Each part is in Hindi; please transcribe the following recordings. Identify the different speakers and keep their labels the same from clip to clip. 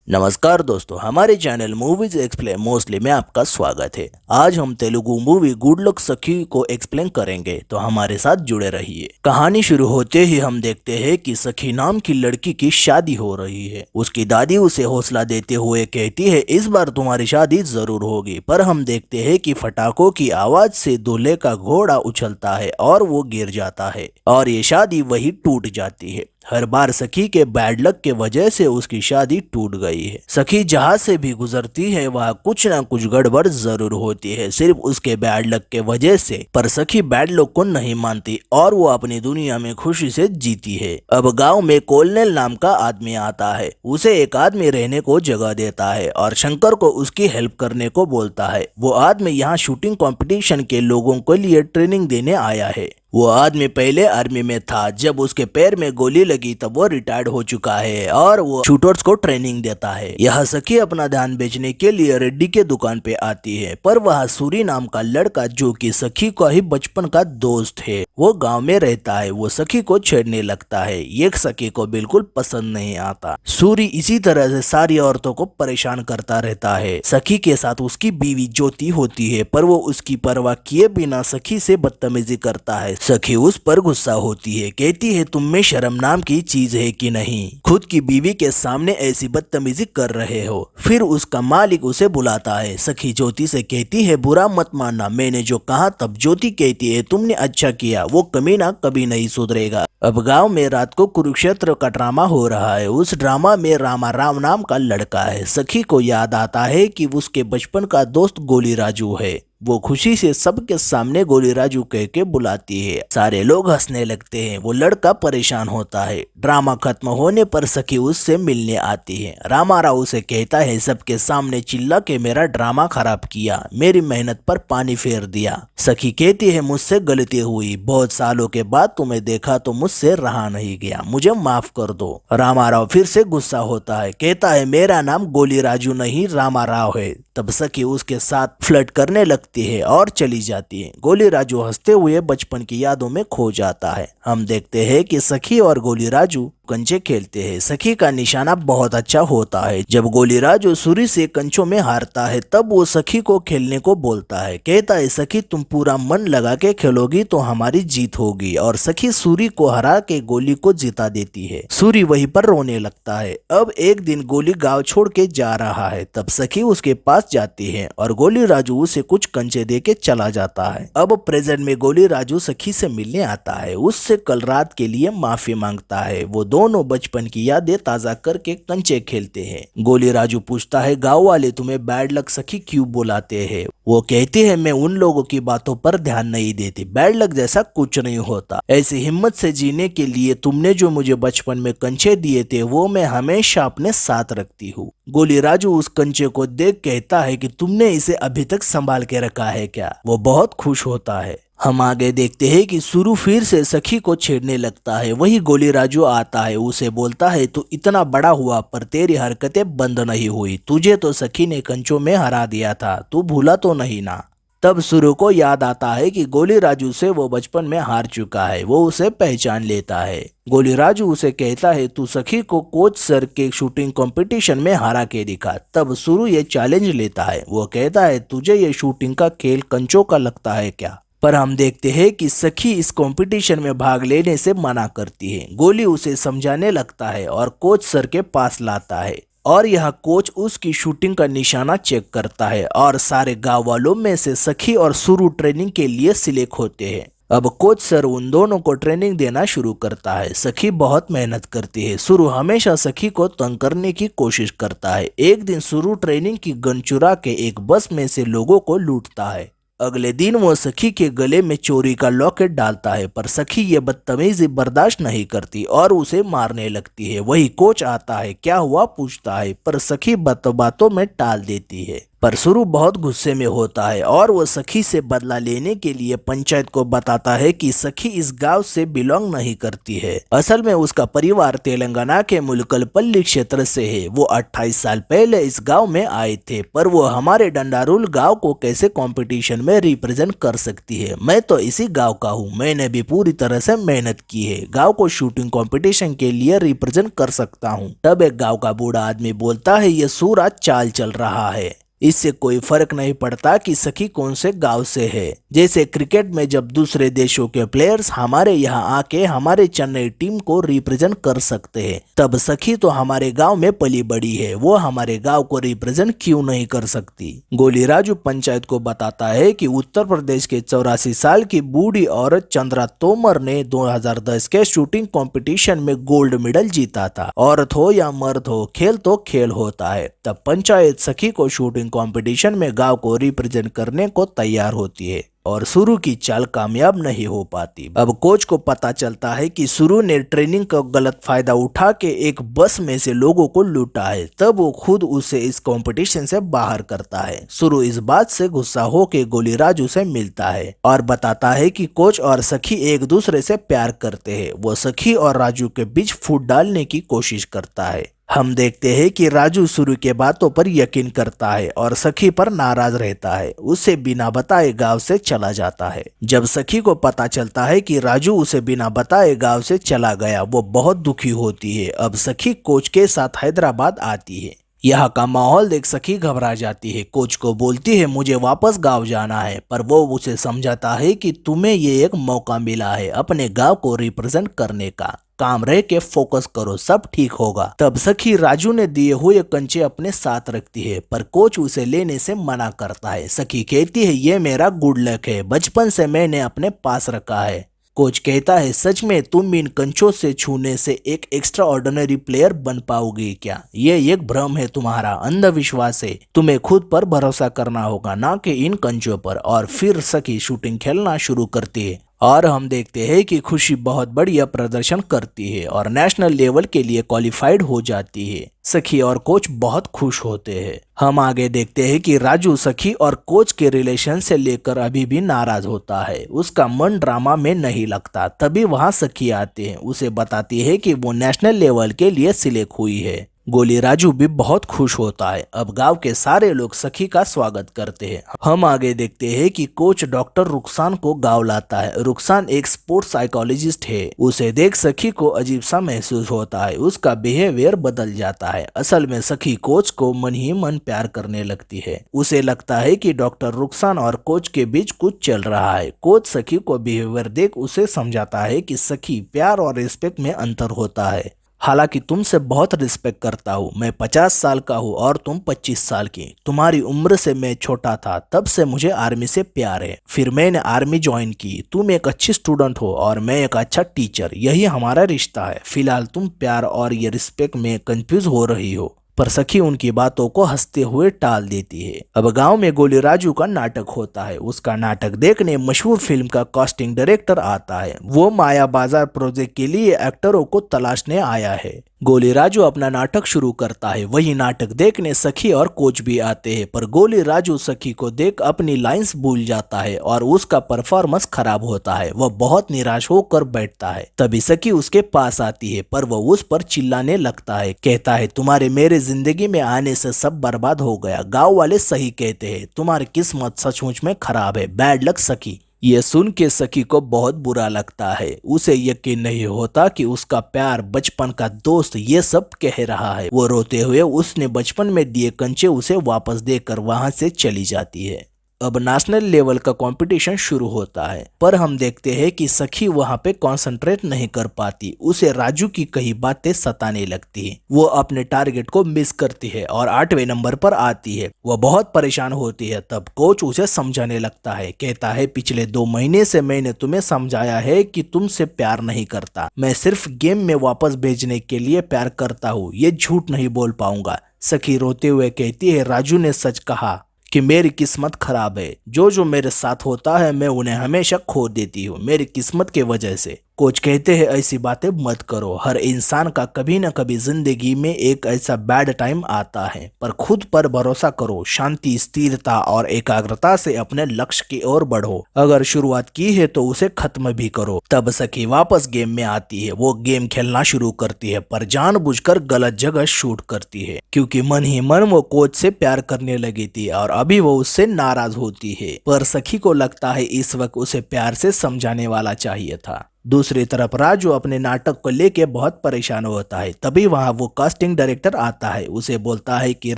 Speaker 1: नमस्कार दोस्तों, हमारे चैनल मूवीज एक्सप्लेन मोस्टली में आपका स्वागत है। आज हम तेलुगु मूवी गुड लक सखी को एक्सप्लेन करेंगे, तो हमारे साथ जुड़े रहिए। कहानी शुरू होते ही हम देखते हैं कि सखी नाम की लड़की की शादी हो रही है। उसकी दादी उसे हौसला देते हुए कहती है इस बार तुम्हारी शादी जरूर होगी, पर हम देखते हैं कि फटाकों की आवाज से दूल्हे का घोड़ा उछलता है और वो गिर जाता है और ये शादी वही टूट जाती है। हर बार सखी के बैड लक के वजह से उसकी शादी टूट गई है। सखी जहाँ से भी गुजरती है वहाँ कुछ ना कुछ गड़बड़ जरूर होती है, सिर्फ उसके बैड लक के वजह से। पर सखी बैड लक को नहीं मानती और वो अपनी दुनिया में खुशी से जीती है। अब गांव में कोलनेल नाम का आदमी आता है। उसे एक आदमी रहने को जगह देता है और शंकर को उसकी हेल्प करने को बोलता है। वो आदमी यहाँ शूटिंग कंपटीशन के लोगों के लिए ट्रेनिंग देने आया है। वो आदमी पहले आर्मी में था, जब उसके पैर में गोली लगी तब वो रिटायर्ड हो चुका है और वो शूटर्स को ट्रेनिंग देता है। यह सखी अपना ध्यान बेचने के लिए रेड्डी के दुकान पे आती है, पर वह सूरी नाम का लड़का जो कि सखी का ही बचपन का दोस्त है, वो गांव में रहता है। वो सखी को छेड़ने लगता है। ये सखी को बिल्कुल पसंद नहीं आता। सूरी इसी तरह से सारी औरतों को परेशान करता रहता है। सखी के साथ उसकी बीवी ज्योति होती है, पर वो उसकी परवाह किए बिना सखी से बदतमीजी करता है। सखी उस पर गुस्सा होती है, कहती है तुम में शर्म नाम की चीज है कि नहीं, खुद की बीवी के सामने ऐसी बदतमीजी कर रहे हो। फिर उसका मालिक उसे बुलाता है। सखी ज्योति से कहती है बुरा मत मानना, मैंने जो कहा तब। ज्योति कहती है तुमने अच्छा किया, वो कमीना कभी नहीं सुधरेगा। अब गांव में रात को कुरुक्षेत्र का ड्रामा हो रहा है। उस ड्रामा में रामा राव नाम का लड़का है। सखी को याद आता है कि उसके बचपन का दोस्त गोली राजू है। वो खुशी से सबके सामने गोली राजू कह के बुलाती है। सारे लोग हंसने लगते हैं। वो लड़का परेशान होता है। ड्रामा खत्म होने पर सखी उससे मिलने आती है। रामा राव उसे कहता है सबके सामने चिल्ला के मेरा ड्रामा खराब किया, मेरी मेहनत पर पानी फेर दिया। सखी कहती है मुझसे गलती हुई, बहुत सालों के बाद तुम्हें देखा तो मुझसे रहा नहीं गया, मुझे माफ कर दो। रामा राव फिर से गुस्सा होता है, कहता है मेरा नाम गोली राजू नहीं रामा राव है। तब सखी उसके साथ फ्लर्ट करने लगती है और चली जाती है। गोली राजू हंसते हुए बचपन की यादों में खो जाता है। हम देखते हैं कि सखी और गोली राजू कंचे खेलते हैं। सखी का निशाना बहुत अच्छा होता है। जब गोली राजू सूरी से कंचों में हारता है तब वो सखी को खेलने को बोलता है। कहता है सखी तुम पूरा मन लगा के खेलोगी तो हमारी जीत होगी, और सखी सूरी को हरा के गोली को जिता देती है। सूरी वहीं पर रोने लगता है। अब एक दिन गोली गांव छोड़ के जा रहा है, तब सखी उसके पास जाती है और गोली राजू उसे कुछ कंचे दे के चला जाता है। अब प्रेजेंट में गोली राजू सखी से मिलने आता है। उससे कल रात के लिए माफी मांगता है। वो दोनों बचपन की यादें ताजा करके कंचे खेलते हैं। गोली राजू पूछता है गांव वाले तुम्हें बैड लक सखी क्यों बुलाते हैं? वो कहती है मैं उन लोगों की बातों पर ध्यान नहीं देती, बैड लक जैसा कुछ नहीं होता। ऐसी हिम्मत से जीने के लिए तुमने जो मुझे बचपन में कंचे दिए थे वो मैं हमेशा अपने साथ रखती हूँ। गोली राजू उस कंचे को देख कहता है कि तुमने इसे अभी तक संभाल के रखा है क्या? वो बहुत खुश होता है। हम आगे देखते हैं कि सुरु फिर से सखी को छेड़ने लगता है। वही गोली राजू आता है। उसे बोलता है तू इतना बड़ा हुआ पर तेरी हरकतें बंद नहीं हुई, तुझे तो सखी ने कंचों में हरा दिया था, तू भूला तो नहीं ना? तब सुरु को याद आता है कि गोली राजू से वो बचपन में हार चुका है। वो उसे पहचान लेता है। गोली राजू उसे कहता है तू सखी को कोच सर के शूटिंग कंपटीशन में हरा के दिखा। तब सुरु ये चैलेंज लेता है। वो कहता है तुझे ये शूटिंग का खेल कंचों का लगता है क्या? पर हम देखते हैं कि सखी इस कंपटीशन में भाग लेने से मना करती है। गोली उसे समझाने लगता है और कोच सर के पास लाता है, और यह कोच उसकी शूटिंग का निशाना चेक करता है और सारे गांव वालों में से सखी और सुरु ट्रेनिंग के लिए सिलेक्ट होते हैं। अब कोच सर उन दोनों को ट्रेनिंग देना शुरू करता है। सखी बहुत मेहनत करती है। सुरु हमेशा सखी को तंग करने की कोशिश करता है। एक दिन सुरु ट्रेनिंग की गन चुरा के एक बस में से लोगों को लूटता है। अगले दिन वो सखी के गले में चोरी का लॉकेट डालता है, पर सखी ये बदतमीजी बर्दाश्त नहीं करती और उसे मारने लगती है। वही कोच आता है। क्या हुआ पूछता है, पर सखी बातों बातों में टाल देती है। पर सुरु बहुत गुस्से में होता है और वो सखी से बदला लेने के लिए पंचायत को बताता है कि सखी इस गांव से बिलोंग नहीं करती है। असल में उसका परिवार तेलंगाना के मुलकलपल्ली क्षेत्र से है। वो 28 साल पहले इस गांव में आए थे, पर वो हमारे डंडारुल गांव को कैसे कंपटीशन में रिप्रेजेंट कर सकती है। मैं तो इसी गाँव का हूँ, मैंने भी पूरी तरह से मेहनत की है, गाँव को शूटिंग कॉम्पिटिशन के लिए रिप्रेजेंट कर सकता हूँ। तब एक गाँव का बूढ़ा आदमी बोलता है, ये सूरा चाल चल रहा है, इससे कोई फर्क नहीं पड़ता कि सखी कौन से गांव से है। जैसे क्रिकेट में जब दूसरे देशों के प्लेयर्स हमारे यहाँ आके हमारे चेन्नई टीम को रिप्रेजेंट कर सकते हैं, तब सखी तो हमारे गांव में पली बड़ी है, वो हमारे गांव को रिप्रेजेंट क्यों नहीं कर सकती। गोली राजू पंचायत को बताता है कि उत्तर प्रदेश के 84 साल की बूढ़ी औरत चंद्रा तोमर ने 2010 के शूटिंग कॉम्पिटिशन में गोल्ड मेडल जीता था। औरत हो या मर्द हो, खेल तो खेल होता है। तब पंचायत सखी को शूटिंग कंपटीशन में गांव को रिप्रेजेंट करने को तैयार होती है और सुरु की चाल कामयाब नहीं हो पाती। अब कोच को पता चलता है कि सुरु ने ट्रेनिंग का गलत फायदा उठा के एक बस में से लोगों को लूटा है। तब वो खुद उसे इस कंपटीशन से बाहर करता है। सुरु इस बात से गुस्सा होके गोली राजू से मिलता है और बताता है कि कोच और सखी एक दूसरे से प्यार करते हैं। वो सखी और राजू के बीच फूट डालने की कोशिश करता है। हम देखते हैं कि राजू सुरु के बातों पर यकीन करता है और सखी पर नाराज रहता है। उसे बिना बताए गांव से चला जाता है। जब सखी को पता चलता है कि राजू उसे बिना बताए गांव से चला गया, वो बहुत दुखी होती है। अब सखी कोच के साथ हैदराबाद आती है। यहाँ का माहौल देख सखी घबरा जाती है। कोच को बोलती है, मुझे वापस गांव जाना है, पर वो उसे समझाता है कि तुम्हें ये एक मौका मिला है अपने गांव को रिप्रेजेंट करने का, काम रह के फोकस करो, सब ठीक होगा। तब सखी राजू ने दिए हुए कंचे अपने साथ रखती है, पर कोच उसे लेने से मना करता है। सखी कहती है, ये मेरा गुड लक है, बचपन से मैंने अपने पास रखा है। कोच कहता है, सच में तुम इन कंचों से छूने से एक एक्स्ट्रा ऑर्डिनरी प्लेयर बन पाओगे क्या? ये एक भ्रम है तुम्हारा, अंधविश्वास है। तुम्हें खुद पर भरोसा करना होगा, ना कि इन कंचों पर। और फिर सखी शूटिंग खेलना शुरू करती है और हम देखते हैं कि खुशी बहुत बढ़िया प्रदर्शन करती है और नेशनल लेवल के लिए क्वालिफाइड हो जाती है। सखी और कोच बहुत खुश होते हैं। हम आगे देखते हैं कि राजू सखी और कोच के रिलेशन से लेकर अभी भी नाराज होता है। उसका मन ड्रामा में नहीं लगता। तभी वहां सखी आते हैं, उसे बताती है कि वो नेशनल लेवल के लिए सिलेक्ट हुई है। गोली राजू भी बहुत खुश होता है। अब गांव के सारे लोग सखी का स्वागत करते हैं। हम आगे देखते हैं कि कोच डॉक्टर रुखसान को गांव लाता है। रुखसान एक स्पोर्ट्स साइकोलॉजिस्ट है। उसे देख सखी को अजीब सा महसूस होता है। उसका बिहेवियर बदल जाता है। असल में सखी कोच को मन ही मन प्यार करने लगती है। उसे लगता है कि डॉक्टर रुखसान और कोच के बीच कुछ चल रहा है। कोच सखी को बिहेवियर देख उसे समझाता है कि सखी, प्यार और रिस्पेक्ट में अंतर होता है। हालांकि तुमसे बहुत रिस्पेक्ट करता हूँ। मैं 50 साल का हूँ और तुम 25 साल की। तुम्हारी उम्र से मैं छोटा था, तब से मुझे आर्मी से प्यार है। फिर मैंने आर्मी ज्वाइन की। तुम एक अच्छी स्टूडेंट हो और मैं एक अच्छा टीचर। यही हमारा रिश्ता है। फिलहाल तुम प्यार और ये रिस्पेक्ट में कंफ्यूज हो रही हो। पर सखी उनकी बातों को हंसते हुए टाल देती है। अब गांव में गोली राजू का नाटक होता है। उसका नाटक देखने मशहूर फिल्म का कास्टिंग डायरेक्टर आता है। वो माया बाजार प्रोजेक्ट के लिए एक्टरों को तलाशने आया है। गोली राजू अपना नाटक शुरू करता है। वही नाटक देखने सखी और कोच भी आते हैं, पर गोली राजू सखी को देख अपनी लाइंस भूल जाता है और उसका परफॉर्मेंस खराब होता है। वह बहुत निराश होकर बैठता है। तभी सखी उसके पास आती है, पर वह उस पर चिल्लाने लगता है। कहता है, तुम्हारे मेरे जिंदगी में आने से सब बर्बाद हो गया। गाँव वाले सही कहते हैं, तुम्हारी किस्मत सचमुच में खराब है। बैड लक सखी। यह सुन के सखी को बहुत बुरा लगता है। उसे यकीन नहीं होता कि उसका प्यार बचपन का दोस्त ये सब कह रहा है। वो रोते हुए उसने बचपन में दिए कंचे उसे वापस देकर वहां से चली जाती है। अब नेशनल लेवल का कंपटीशन शुरू होता है, पर हम देखते हैं कि सखी वहां पे कंसंट्रेट नहीं कर पाती। उसे राजू की कई बातें सताने लगती है। वो अपने टारगेट को मिस करती है और 8वें नंबर पर आती है। वह बहुत परेशान होती है। तब कोच उसे समझाने लगता है। कहता है, पिछले 2 महीने से मैंने तुम्हें समझाया है कि तुमसे प्यार नहीं करता। मैं सिर्फ गेम में वापस भेजने के लिए प्यार करता हूँ। ये झूठ नहीं बोल पाऊंगा। सखी रोते हुए कहती है, राजू ने सच कहा कि मेरी किस्मत खराब है। जो जो मेरे साथ होता है मैं उन्हें हमेशा खो देती हूँ, मेरी किस्मत के वजह से। कोच कहते हैं ऐसी बातें मत करो, हर इंसान का कभी न कभी जिंदगी में एक ऐसा बैड टाइम आता है, पर खुद पर भरोसा करो, शांति, स्थिरता और एकाग्रता से अपने लक्ष्य की ओर बढ़ो। अगर शुरुआत की है तो उसे खत्म भी करो। तब सखी वापस गेम में आती है। वो गेम खेलना शुरू करती है, पर जानबूझकर गलत जगह शूट करती है, क्योंकि मन ही मन वो कोच से प्यार करने लगी थी और अभी वो उससे नाराज होती है। पर सखी को लगता है इस वक्त उसे प्यार से समझाने वाला चाहिए था। दूसरी तरफ राजू अपने नाटक को लेके बहुत परेशान होता है। तभी वहां वो कास्टिंग डायरेक्टर आता है। उसे बोलता है कि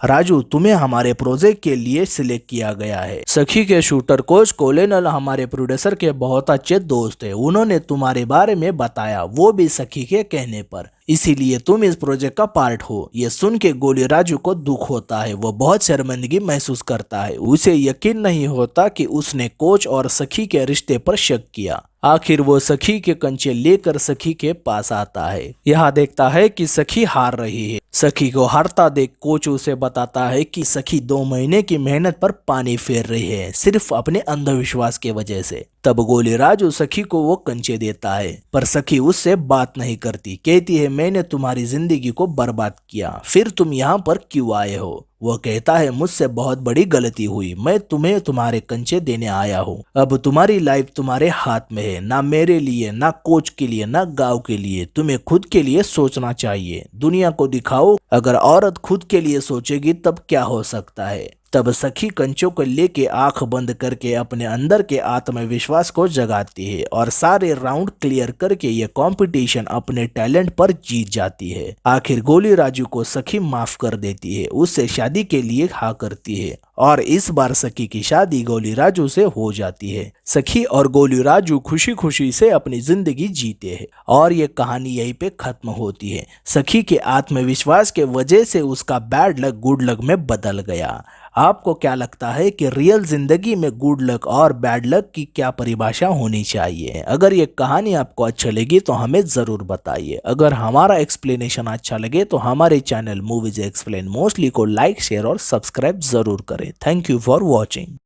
Speaker 1: राजू, तुम्हें हमारे प्रोजेक्ट के लिए सिलेक्ट किया गया है। सखी के शूटर कोच कोलेनल हमारे प्रोड्यूसर के बहुत अच्छे दोस्त है, उन्होंने तुम्हारे बारे में बताया, वो भी सखी के कहने पर, इसीलिए तुम इस प्रोजेक्ट का पार्ट हो। ये सुन के गोली राजू को दुख होता है। वो बहुत शर्मिंदगी महसूस करता है। उसे यकीन नहीं होता कि उसने कोच और सखी के रिश्ते पर शक किया। आखिर वो सखी के कंचे लेकर सखी के पास आता है। यहाँ देखता है कि सखी हार रही है। सखी को हारता देख कोच उसे बताता है कि सखी 2 महीने की मेहनत पर पानी फेर रही है, सिर्फ अपने अंधविश्वास की वजह से। तब गोली राजू सखी को वो कंचे देता है, पर सखी उससे बात नहीं करती। कहती है, मैंने तुम्हारी जिंदगी को बर्बाद किया, फिर तुम यहाँ पर क्यों आए हो? वो कहता है, मुझसे बहुत बड़ी गलती हुई, मैं तुम्हें तुम्हारे कंचे देने आया हूँ। अब तुम्हारी लाइफ तुम्हारे हाथ में है, ना मेरे लिए, ना कोच के लिए, ना गांव के लिए। तुम्हें खुद के लिए सोचना चाहिए। दुनिया को दिखाओ, अगर औरत खुद के लिए सोचेगी तब क्या हो सकता है। तब सखी कंचों को लेके आंख बंद करके अपने अंदर के आत्मविश्वास को जगाती है और सारे राउंड क्लियर करके ये कंपटीशन अपने टैलेंट पर जीत जाती है। आखिर गोली राजू को सखी माफ कर देती है, उससे शादी के लिए हाँ करती है और इस बार सखी की शादी गोली राजू से हो जाती है। सखी और गोली राजू खुशी खुशी से अपनी जिंदगी जीते हैं और ये कहानी यहीं पे खत्म होती है। सखी के आत्मविश्वास के वजह से उसका बैड लक गुड लक में बदल गया। आपको क्या लगता है कि रियल जिंदगी में गुड लक और बैड लक की क्या परिभाषा होनी चाहिए? अगर ये कहानी आपको अच्छा लगी तो हमें ज़रूर बताइए। अगर हमारा एक्सप्लेनेशन अच्छा लगे तो हमारे चैनल मूवीज एक्सप्लेन मोस्टली को लाइक, शेयर और सब्सक्राइब ज़रूर करें। Thank you for watching.